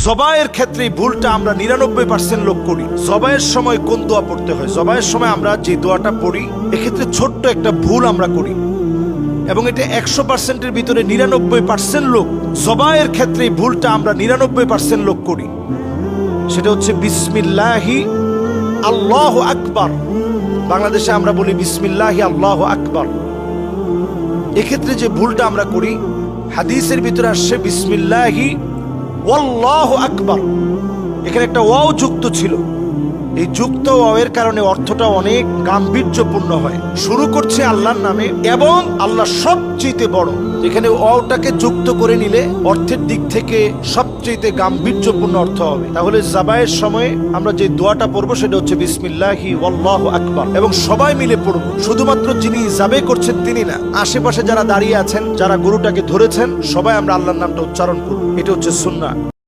জবাইয়ের ক্ষেত্রে এই ভুলটা আমরা 99% লোক করি। জবাইয়ের সময় কোন দোয়া পড়তে হয়, জবাইয়ের সময় আমরা যে দোয়াটা পড়ি এক্ষেত্রে ছোট্ট একটা ভুল আমরা করি, এবং এটা 100%-এর ভিতরে 99% লোক জবাইয়ের ক্ষেত্রে এই ভুলটা আমরা 99% লোক করি। সেটা হচ্ছে বিসমিল্লাহি আল্লাহু আকবার। বাংলাদেশে আমরা বলি বিসমিল্লাহি আল্লাহু আকবার। এক্ষেত্রে যে ভুলটা আমরা করি, হাদিসের ভিতরে আসছে বিসমিল্লাহি ওয়াল্লাহু আকবার, এখানে একটা ওয়াও যুক্ত ছিল। এই যুক্ত ওয়াওয়ের কারণে অর্থটা অনেক গাম্ভীর্যপূর্ণ হয়। শুরু করছে আল্লাহর নামে এবং আল্লাহ সবচেয়ে বড়। এখানে ওয়াওটাকে যুক্ত করে নিলে অর্থের দিক থেকে সবচেয়ে গাম্ভীর্যপূর্ণ অর্থ হবে। তাহলে জাবায়ের সময় আমরা যে দোয়াটা পড়বো সেটা হচ্ছে বিসমিল্লাহি ওয়াল্লাহু আকবার, এবং সবাই মিলে পড়বো। শুধুমাত্র যিনি জাবে করছেন তিনি না, আশেপাশে যারা দাঁড়িয়ে আছেন, যারা গরুটাকে ধরেছেন, সবাই আমরা আল্লাহর নামটা উচ্চারণ করব। এটা হচ্ছে সুন্নাহ।